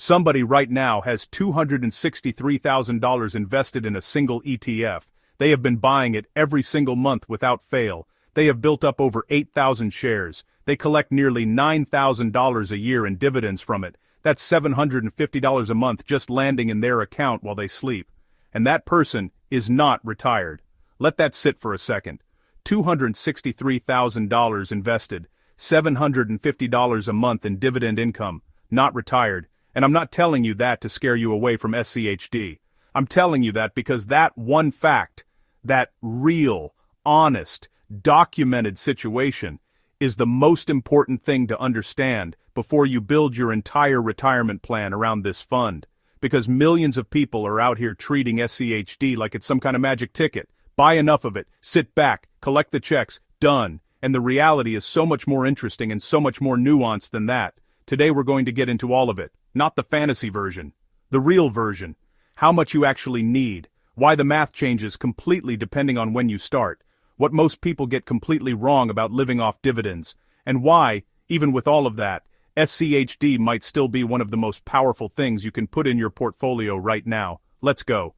Somebody right now has $263,000 invested in a single ETF. They have been buying it every single month without fail. They have built up over 8,000 shares. They collect nearly $9,000 a year in dividends from it. That's $750 a month just landing in their account while they sleep. And that person is not retired. Let that sit for a second. $263,000 invested, $750 a month in dividend income, not retired. And I'm not telling you that to scare you away from SCHD. I'm telling you that because that one fact, that real, honest, documented situation, is the most important thing to understand before you build your entire retirement plan around this fund. Because millions of people are out here treating SCHD like it's some kind of magic ticket. Buy enough of it, sit back, collect the checks, done. And the reality is so much more interesting and so much more nuanced than that. Today we're going to get into all of it, not the fantasy version, the real version, how much you actually need, why the math changes completely depending on when you start, what most people get completely wrong about living off dividends, and why, even with all of that, SCHD might still be one of the most powerful things you can put in your portfolio right now. Let's go.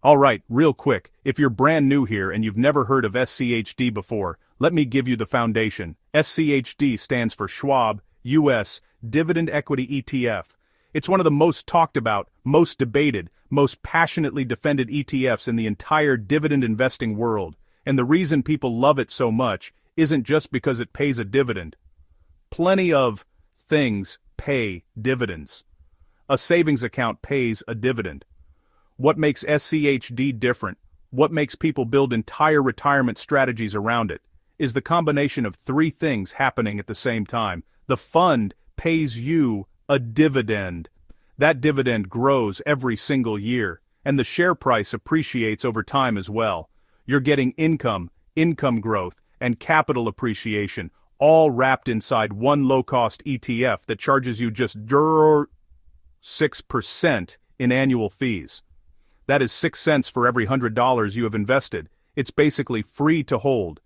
Alright, real quick, if you're brand new here and you've never heard of SCHD before, let me give you the foundation. SCHD stands for Schwab, U.S. Dividend Equity ETF. It's one of the most talked about, most debated, most passionately defended ETFs in the entire dividend investing world. And the reason people love it so much isn't just because it pays a dividend. Plenty of things pay dividends. A savings account pays a dividend. What makes SCHD different, what makes people build entire retirement strategies around it, is the combination of three things happening at the same time. The fund pays you a dividend. That dividend grows every single year, and the share price appreciates over time as well. You're getting income growth, and capital appreciation, all wrapped inside one low-cost ETF that charges you just 6% in annual fees. That is 6 cents for every $100 you have invested. It's basically free to hold.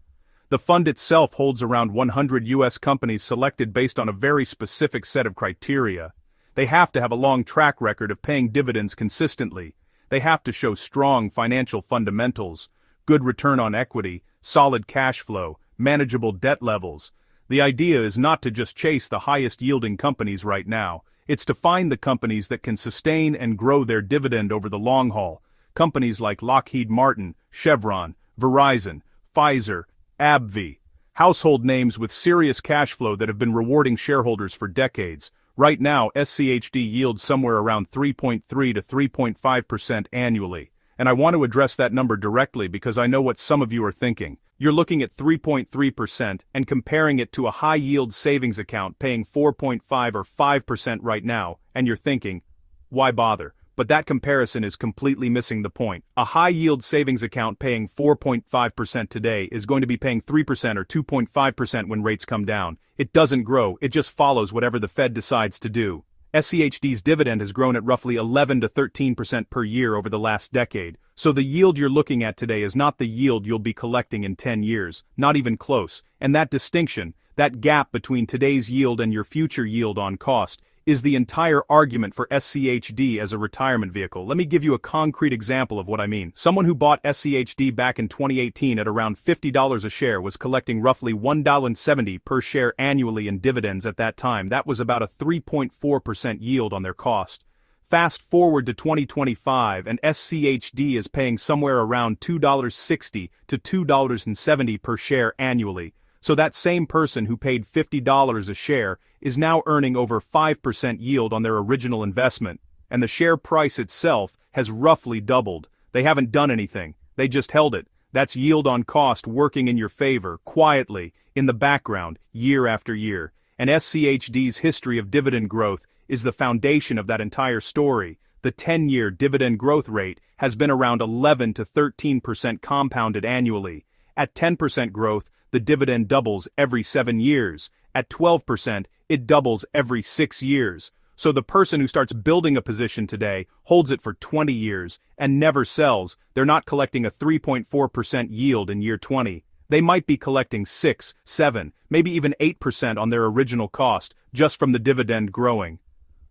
The fund itself holds around 100 U.S. companies selected based on a very specific set of criteria. They have to have a long track record of paying dividends consistently. They have to show strong financial fundamentals, good return on equity, solid cash flow, manageable debt levels. The idea is not to just chase the highest yielding companies right now. It's to find the companies that can sustain and grow their dividend over the long haul. Companies like Lockheed Martin, Chevron, Verizon, Pfizer, AbbVie. Household names with serious cash flow that have been rewarding shareholders for decades. Right now, SCHD yields somewhere around 3.3 to 3.5% annually. And I want to address that number directly because I know what some of you are thinking. You're looking at 3.3% and comparing it to a high-yield savings account paying 4.5 or 5% right now, and you're thinking, why bother? But that comparison is completely missing the point. A high-yield savings account paying 4.5% today is going to be paying 3% or 2.5% when rates come down. It doesn't grow, it just follows whatever the Fed decides to do. SCHD's dividend has grown at roughly 11 to 13% per year over the last decade, so the yield you're looking at today is not the yield you'll be collecting in 10 years, not even close, and that distinction, that gap between today's yield and your future yield on cost, is the entire argument for SCHD as a retirement vehicle. Let me give you a concrete example of what I mean. Someone who bought SCHD back in 2018 at around $50 a share was collecting roughly $1.70 per share annually in dividends at that time. That was about a 3.4% yield on their cost. Fast forward to 2025 and SCHD is paying somewhere around $2.60 to $2.70 per share annually. So that same person who paid $50 a share is now earning over 5% yield on their original investment, and the share price itself has roughly doubled. They haven't done anything, they just held it. That's yield on cost working in your favor, quietly, in the background, year after year. And SCHD's history of dividend growth is the foundation of that entire story. The 10-year dividend growth rate has been around 11 to 13% compounded annually. At 10% growth, the dividend doubles every 7 years. At 12%, it doubles every 6 years. So the person who starts building a position today holds it for 20 years and never sells. They're not collecting a 3.4% yield in year 20. They might be collecting 6, 7, maybe even 8% on their original cost just from the dividend growing.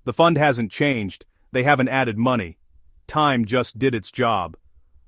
The fund hasn't changed, they haven't added money. Time just did its job.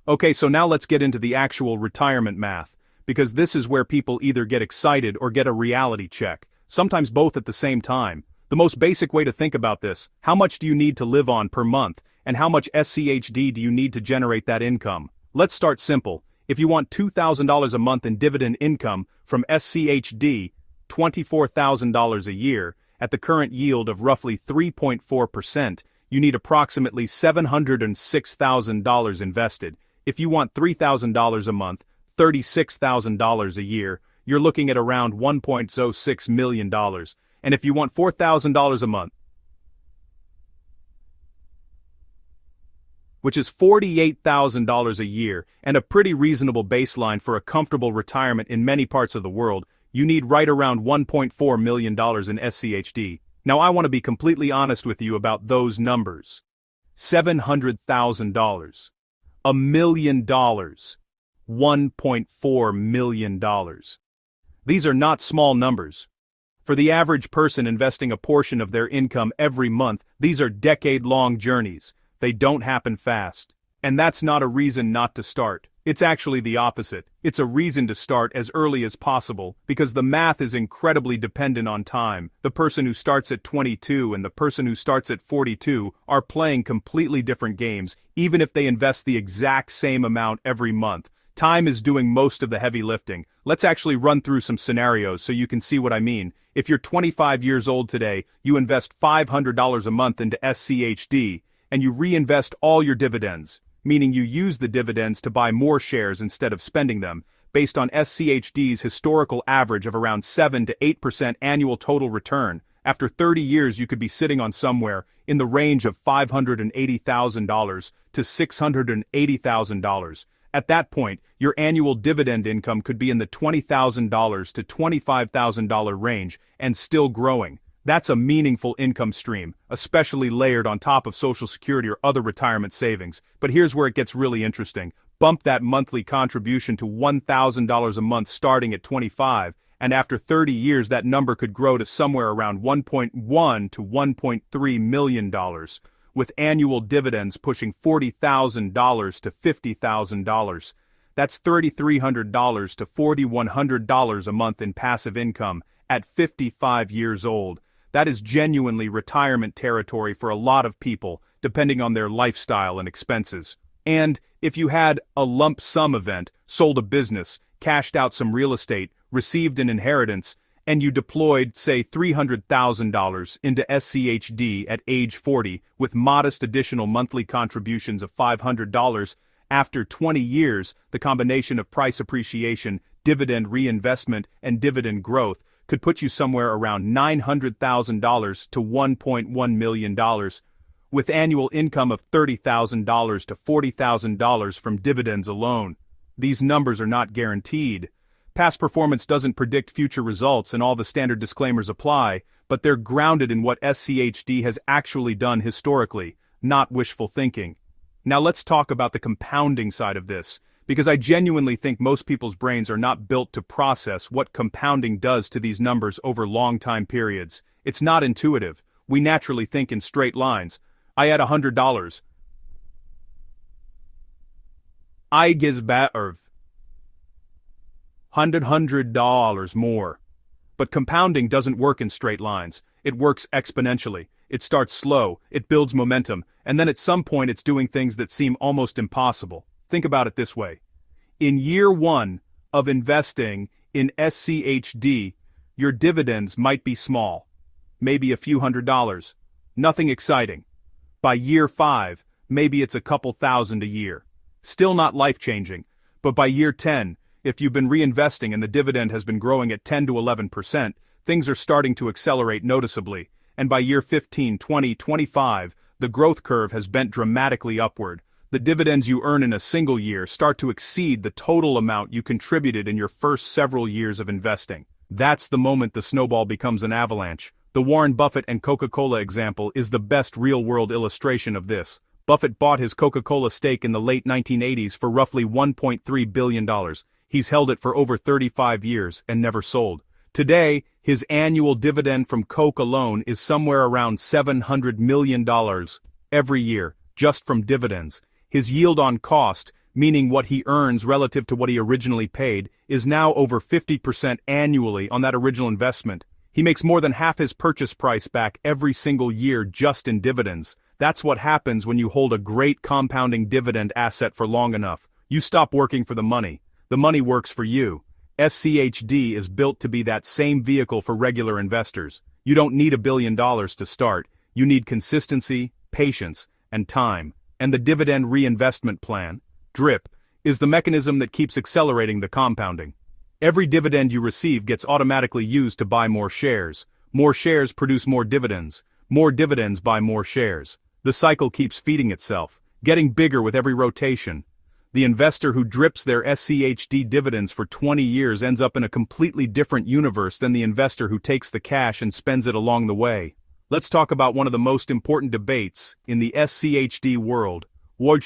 Okay, so now let's get into the actual retirement math, because this is where people either get excited or get a reality check, sometimes both at the same time. The most basic way to think about this: how much do you need to live on per month, and how much SCHD do you need to generate that income? Let's start simple. If you want $2,000 a month in dividend income from SCHD, $24,000 a year, at the current yield of roughly 3.4%, you need approximately $706,000 invested. If you want $3,000 a month, $36,000 a year, you're looking at around $1.06 million. And if you want $4,000 a month, which is $48,000 a year, and a pretty reasonable baseline for a comfortable retirement in many parts of the world, you need right around $1.4 million in SCHD. Now I want to be completely honest with you about those numbers. $700,000. $1 million. $1.4 million. These are not small numbers. For the average person investing a portion of their income every month, these are decade-long journeys. They don't happen fast. And that's not a reason not to start. It's actually the opposite. It's a reason to start as early as possible, because the math is incredibly dependent on time. The person who starts at 22 and the person who starts at 42 are playing completely different games, even if they invest the exact same amount every month. Time is doing most of the heavy lifting. Let's actually run through some scenarios so you can see what I mean. If you're 25 years old today, you invest $500 a month into SCHD, and you reinvest all your dividends, meaning you use the dividends to buy more shares instead of spending them, based on SCHD's historical average of around 7 to 8% annual total return. After 30 years you could be sitting on somewhere in the range of $580,000 to $680,000. At that point, your annual dividend income could be in the $20,000 to $25,000 range, and still growing. That's a meaningful income stream, especially layered on top of Social Security or other retirement savings. But here's where it gets really interesting. Bump that monthly contribution to $1,000 a month starting at 25, and after 30 years that number could grow to somewhere around $1.1 to $1.3 million, with annual dividends pushing $40,000 to $50,000. That's $3,300 to $4,100 a month in passive income at 55 years old. That is genuinely retirement territory for a lot of people, depending on their lifestyle and expenses. And if you had a lump sum event, sold a business, cashed out some real estate, received an inheritance, and you deployed, say, $300,000 into SCHD at age 40 with modest additional monthly contributions of $500, after 20 years, the combination of price appreciation, dividend reinvestment, and dividend growth could put you somewhere around $900,000 to $1.1 million, with annual income of $30,000 to $40,000 from dividends alone. These numbers are not guaranteed. Past performance doesn't predict future results and all the standard disclaimers apply, but they're grounded in what SCHD has actually done historically, not wishful thinking. Now let's talk about the compounding side of this, because I genuinely think most people's brains are not built to process what compounding does to these numbers over long time periods. It's not intuitive. We naturally think in straight lines. I add $100. I gives back $100 more. But compounding doesn't work in straight lines. It works exponentially. It starts slow, it builds momentum, and then at some point it's doing things that seem almost impossible. Think about it this way. In year one of investing in SCHD, your dividends might be small, maybe a few $100s, nothing exciting. By year 5, maybe it's a couple thousand a year. Still not life-changing, but by year 10, if you've been reinvesting and the dividend has been growing at 10 to 11%, things are starting to accelerate noticeably, and by year 15, 20, 25, the growth curve has bent dramatically upward. The dividends you earn in a single year start to exceed the total amount you contributed in your first several years of investing. That's the moment the snowball becomes an avalanche. The Warren Buffett and Coca-Cola example is the best real-world illustration of this. Buffett bought his Coca-Cola stake in the late 1980s for roughly $1.3 billion. He's held it for over 35 years and never sold. Today, his annual dividend from Coke alone is somewhere around $700 million every year, just from dividends. His yield on cost, meaning what he earns relative to what he originally paid, is now over 50% annually on that original investment. He makes more than half his purchase price back every single year just in dividends. That's what happens when you hold a great compounding dividend asset for long enough. You stop working for the money works for you. SCHD is built to be that same vehicle for regular investors. You don't need $1 billion to start. You need consistency, patience, and time. And the dividend reinvestment plan, DRIP, is the mechanism that keeps accelerating the compounding. Every dividend you receive gets automatically used to buy more shares. More shares produce more dividends. More dividends buy more shares. The cycle keeps feeding itself, getting bigger with every rotation. The investor who drips their SCHD dividends for 20 years ends up in a completely different universe than the investor who takes the cash and spends it along the way. Let's talk about one of the most important debates in the SCHD world. Where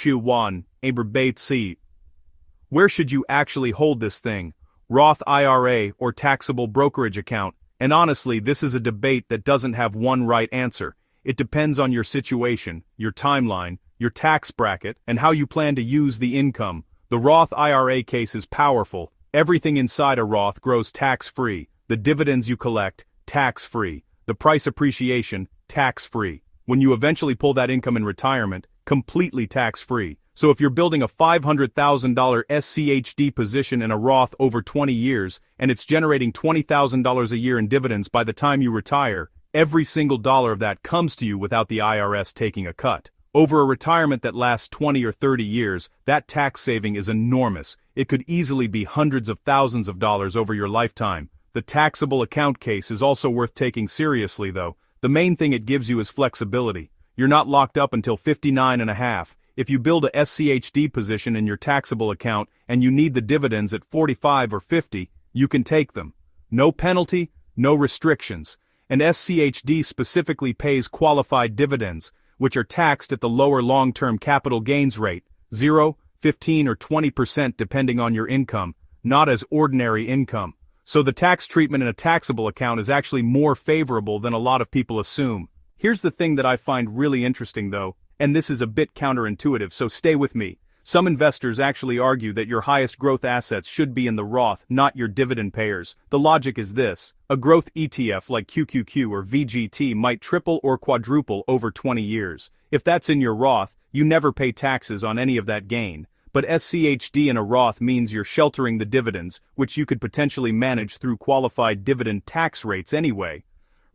should you actually hold this thing? Roth IRA or taxable brokerage account? And honestly, this is a debate that doesn't have one right answer. It depends on your situation, your timeline, your tax bracket, and how you plan to use the income. The Roth IRA case is powerful. Everything inside a Roth grows tax-free. The dividends you collect, tax-free. The price appreciation, tax-free. When you eventually pull that income in retirement, completely tax-free. So if you're building a $500,000 SCHD position in a Roth over 20 years, and it's generating $20,000 a year in dividends by the time you retire, every single dollar of that comes to you without the IRS taking a cut. Over a retirement that lasts 20 or 30 years, that tax saving is enormous. It could easily be hundreds of thousands of dollars over your lifetime. The taxable account case is also worth taking seriously though. The main thing it gives you is flexibility. You're not locked up until 59 and a half. If you build a SCHD position in your taxable account and you need the dividends at 45 or 50, you can take them. No penalty, no restrictions. And SCHD specifically pays qualified dividends, which are taxed at the lower long-term capital gains rate, 0, 15 or 20% depending on your income, not as ordinary income. So the tax treatment in a taxable account is actually more favorable than a lot of people assume. Here's the thing that I find really interesting though, and this is a bit counterintuitive, so stay with me. Some investors actually argue that your highest growth assets should be in the Roth, not your dividend payers. The logic is this: a growth ETF like QQQ or VGT might triple or quadruple over 20 years. If that's in your Roth, you never pay taxes on any of that gain. But SCHD in a Roth means you're sheltering the dividends, which you could potentially manage through qualified dividend tax rates anyway,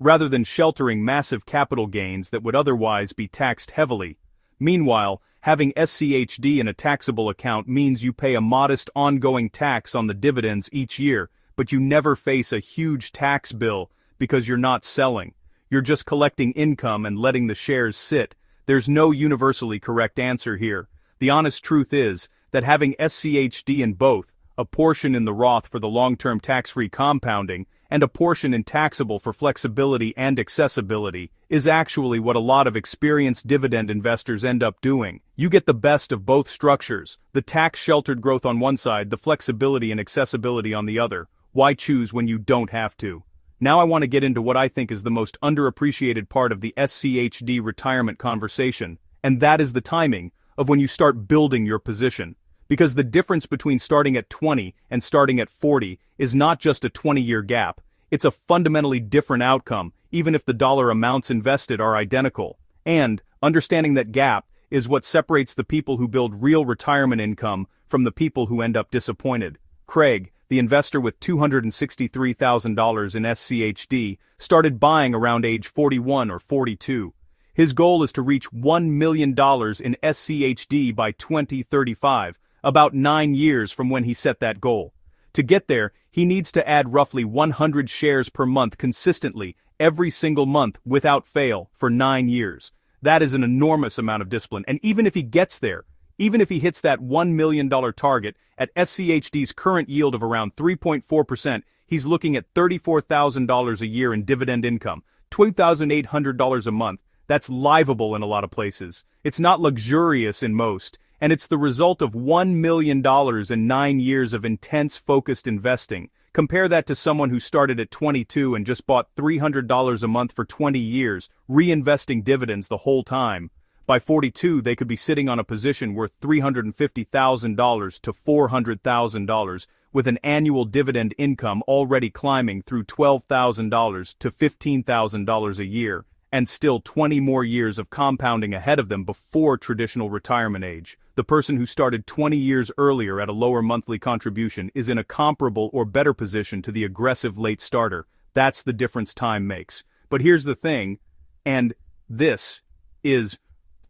rather than sheltering massive capital gains that would otherwise be taxed heavily. Meanwhile, having SCHD in a taxable account means you pay a modest ongoing tax on the dividends each year, but you never face a huge tax bill because you're not selling. You're just collecting income and letting the shares sit. There's no universally correct answer here. The honest truth is that having SCHD in both, a portion in the Roth for the long-term tax-free compounding, and a portion in taxable for flexibility and accessibility, is actually what a lot of experienced dividend investors end up doing. You get the best of both structures, the tax-sheltered growth on one side, the flexibility and accessibility on the other. Why choose when you don't have to? Now I want to get into what I think is the most underappreciated part of the SCHD retirement conversation, and that is the timing of when you start building your position. Because the difference between starting at 20 and starting at 40 is not just a 20-year gap, it's a fundamentally different outcome, even if the dollar amounts invested are identical. And understanding that gap is what separates the people who build real retirement income from the people who end up disappointed. Craig, the investor with $263,000 in SCHD, started buying around age 41 or 42. His goal is to reach $1 million in SCHD by 2035, about 9 years from when he set that goal. To get there, he needs to add roughly 100 shares per month consistently, every single month without fail, for 9 years. That is an enormous amount of discipline, and even if he gets there, even if he hits that $1 million target, at SCHD's current yield of around 3.4%, he's looking at $34,000 a year in dividend income, $2,800 a month. That's livable in a lot of places. It's not luxurious in most, and it's the result of $1 million in 9 years of intense focused investing. Compare that to someone who started at 22 and just bought $300 a month for 20 years, reinvesting dividends the whole time. By 42, they could be sitting on a position worth $350,000 to $400,000, with an annual dividend income already climbing through $12,000 to $15,000 a year, and still 20 more years of compounding ahead of them before traditional retirement age. The person who started 20 years earlier at a lower monthly contribution is in a comparable or better position to the aggressive late starter. That's the difference time makes. But here's the thing, and this is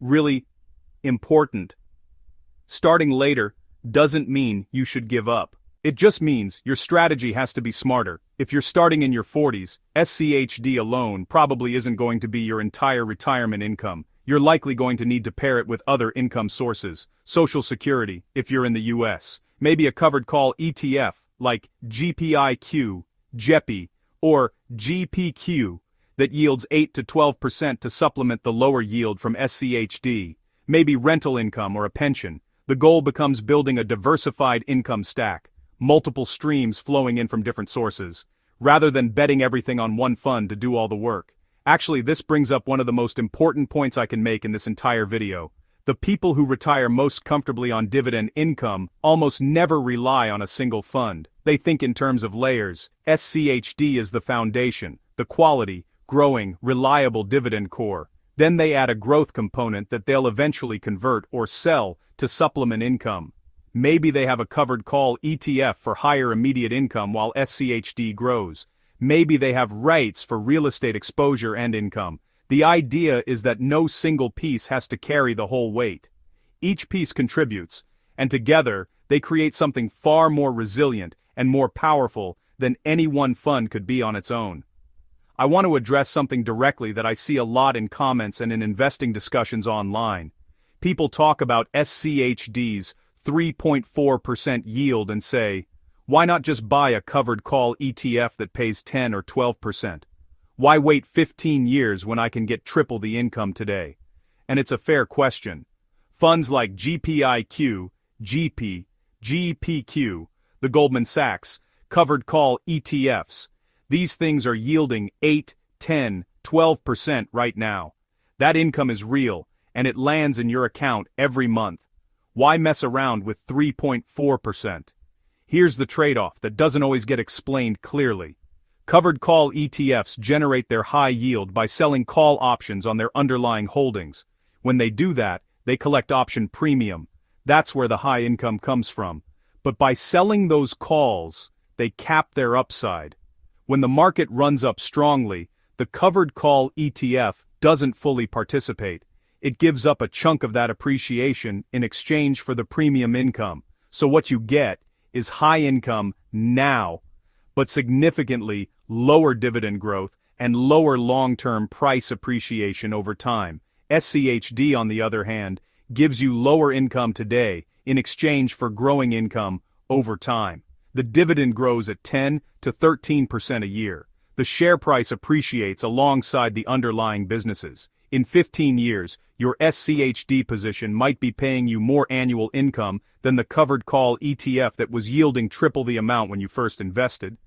really important. Starting later doesn't mean you should give up. It just means your strategy has to be smarter. If you're starting in your 40s, SCHD alone probably isn't going to be your entire retirement income. You're likely going to need to pair it with other income sources. Social Security, if you're in the US. Maybe a covered call ETF, like GPIQ, GEPI, or GPQ, that yields 8 to 12% to supplement the lower yield from SCHD. Maybe rental income or a pension. The goal becomes building a diversified income stack. Multiple streams flowing in from different sources, rather than betting everything on one fund to do all the work. Actually, this brings up one of the most important points I can make in this entire video. The people who retire most comfortably on dividend income almost never rely on a single fund. They think in terms of layers. SCHD is the foundation, the quality, growing, reliable dividend core. Then they add a growth component that they'll eventually convert or sell to supplement income. Maybe they have a covered call ETF for higher immediate income while SCHD grows. Maybe they have REITs for real estate exposure and income. The idea is that no single piece has to carry the whole weight. Each piece contributes, and together, they create something far more resilient and more powerful than any one fund could be on its own. I want to address something directly that I see a lot in comments and in investing discussions online. People talk about SCHD's 3.4% yield and say, why not just buy a covered call ETF that pays 10 or 12%? Why wait 15 years when I can get triple the income today? And it's a fair question. Funds like GPIQ, GP, GPQ, the Goldman Sachs, covered call ETFs, these things are yielding 8, 10, 12% right now. That income is real, and it lands in your account every month. Why mess around with 3.4%? Here's the trade-off that doesn't always get explained clearly. Covered call ETFs generate their high yield by selling call options on their underlying holdings. When they do that, they collect option premium. That's where the high income comes from. But by selling those calls, they cap their upside. When the market runs up strongly, the covered call ETF doesn't fully participate. It gives up a chunk of that appreciation in exchange for the premium income. So what you get is high income now, but significantly lower dividend growth and lower long-term price appreciation over time. SCHD, on the other hand, gives you lower income today in exchange for growing income over time. The dividend grows at 10 to 13% a year. The share price appreciates alongside the underlying businesses. In 15 years, your SCHD position might be paying you more annual income than the covered call ETF that was yielding triple the amount when you first invested.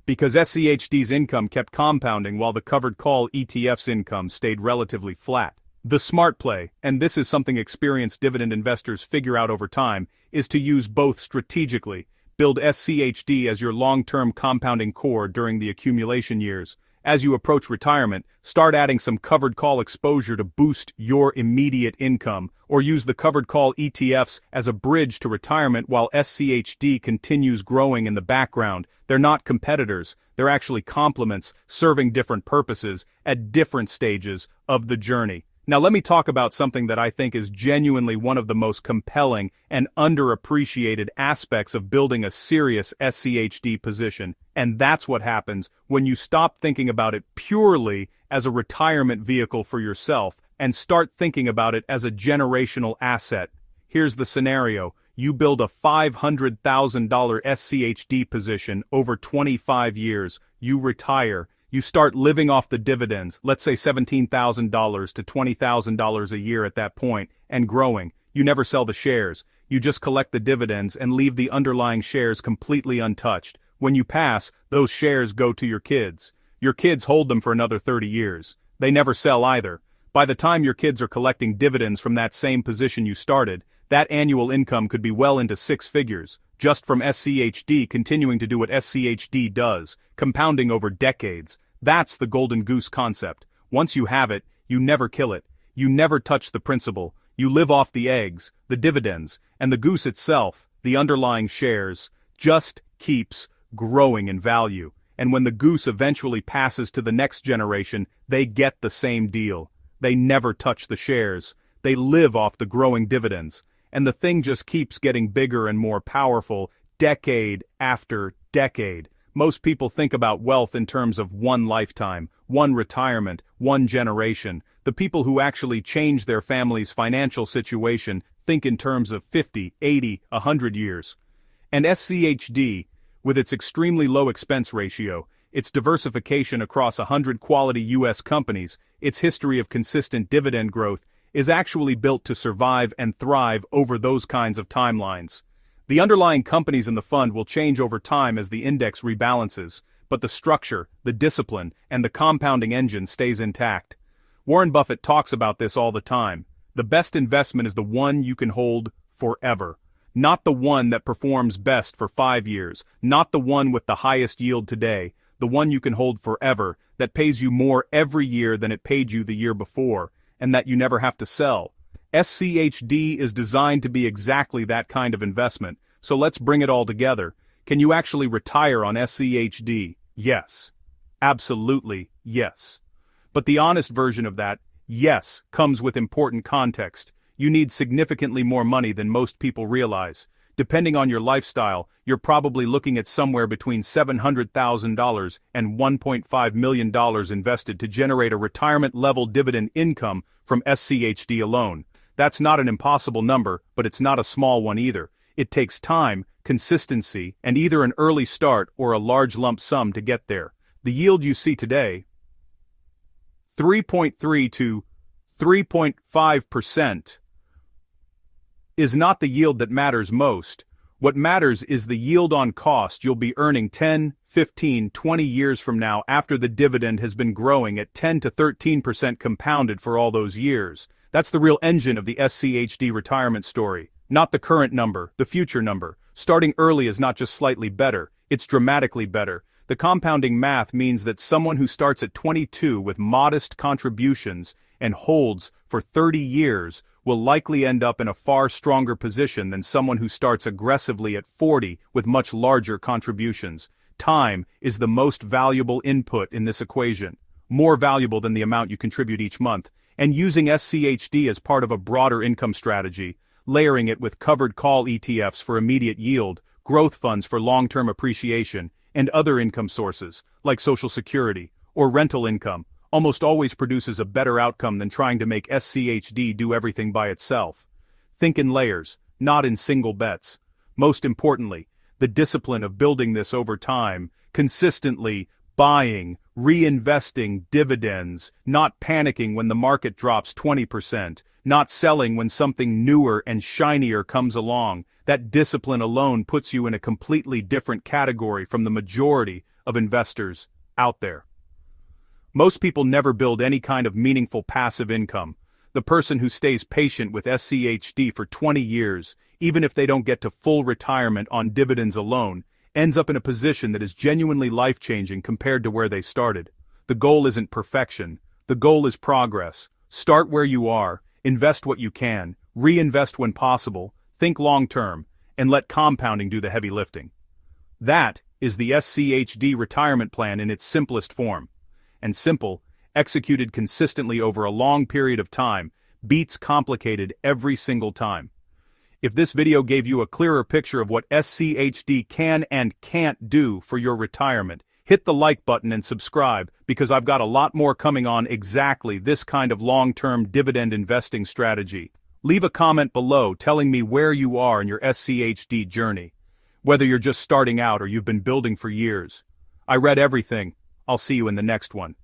Because SCHD's income kept compounding while the covered call ETF's income stayed relatively flat. The smart play, and this is something experienced dividend investors figure out over time, is to use both strategically. Build SCHD as your long-term compounding core during the accumulation years. As you approach retirement, start adding some covered call exposure to boost your immediate income, or use the covered call ETFs as a bridge to retirement while SCHD continues growing in the background. They're not competitors, they're actually complements, serving different purposes at different stages of the journey. Now let me talk about something that I think is genuinely one of the most compelling and underappreciated aspects of building a serious SCHD position, and that's what happens when you stop thinking about it purely as a retirement vehicle for yourself and start thinking about it as a generational asset. Here's the scenario. You build a $500,000 SCHD position over 25 years, you retire. You start living off the dividends, let's say $17,000 to $20,000 a year at that point, and growing. You never sell the shares. You just collect the dividends and leave the underlying shares completely untouched. When you pass, those shares go to your kids. Your kids hold them for another 30 years. They never sell either. By the time your kids are collecting dividends from that same position you started, that annual income could be well into six figures, just from SCHD continuing to do what SCHD does, compounding over decades. That's the golden goose concept. Once you have it, you never kill it. You never touch the principal. You live off the eggs, the dividends, and the goose itself, the underlying shares, just keeps growing in value. And when the goose eventually passes to the next generation, they get the same deal. They never touch the shares. They live off the growing dividends. And the thing just keeps getting bigger and more powerful, decade after decade. Most people think about wealth in terms of one lifetime, one retirement, one generation. The people who actually change their family's financial situation think in terms of 50, 80, 100 years. And SCHD, with its extremely low expense ratio, its diversification across 100 quality U.S. companies, its history of consistent dividend growth, is actually built to survive and thrive over those kinds of timelines. The underlying companies in the fund will change over time as the index rebalances, but the structure, the discipline, and the compounding engine stays intact. Warren Buffett talks about this all the time. The best investment is the one you can hold forever. Not the one that performs best for 5 years, not the one with the highest yield today, the one you can hold forever, that pays you more every year than it paid you the year before, and that you never have to sell. SCHD is designed to be exactly that kind of investment, so let's bring it all together. Can you actually retire on SCHD? Yes. Absolutely yes. But the honest version of that, yes, comes with important context. You need significantly more money than most people realize. Depending on your lifestyle, you're probably looking at somewhere between $700,000 and $1.5 million invested to generate a retirement-level dividend income from SCHD alone. That's not an impossible number, but it's not a small one either. It takes time, consistency, and either an early start or a large lump sum to get there. The yield you see today, 3.3 to 3.5%, is not the yield that matters most. What matters is the yield on cost you'll be earning 10, 15, 20 years from now after the dividend has been growing at 10 to 13% compounded for all those years. That's the real engine of the SCHD retirement story. Not the current number, the future number. Starting early is not just slightly better, it's dramatically better. The compounding math means that someone who starts at 22 with modest contributions and holds for 30 years will likely end up in a far stronger position than someone who starts aggressively at 40 with much larger contributions. Time is the most valuable input in this equation, more valuable than the amount you contribute each month, and using SCHD as part of a broader income strategy, layering it with covered call ETFs for immediate yield, growth funds for long-term appreciation, and other income sources, like Social Security or rental income, almost always produces a better outcome than trying to make SCHD do everything by itself. Think in layers, not in single bets. Most importantly, the discipline of building this over time, consistently buying, reinvesting dividends, not panicking when the market drops 20%, not selling when something newer and shinier comes along. That discipline alone puts you in a completely different category from the majority of investors out there. Most people never build any kind of meaningful passive income. The person who stays patient with SCHD for 20 years, even if they don't get to full retirement on dividends alone, ends up in a position that is genuinely life-changing compared to where they started. The goal isn't perfection. The goal is progress. Start where you are, invest what you can, reinvest when possible, think long-term, and let compounding do the heavy lifting. That is the SCHD retirement plan in its simplest form. And simple, executed consistently over a long period of time, beats complicated every single time. If this video gave you a clearer picture of what SCHD can and can't do for your retirement, hit the like button and subscribe, because I've got a lot more coming on exactly this kind of long-term dividend investing strategy. Leave a comment below telling me where you are in your SCHD journey, whether you're just starting out or you've been building for years. I read everything. I'll see you in the next one.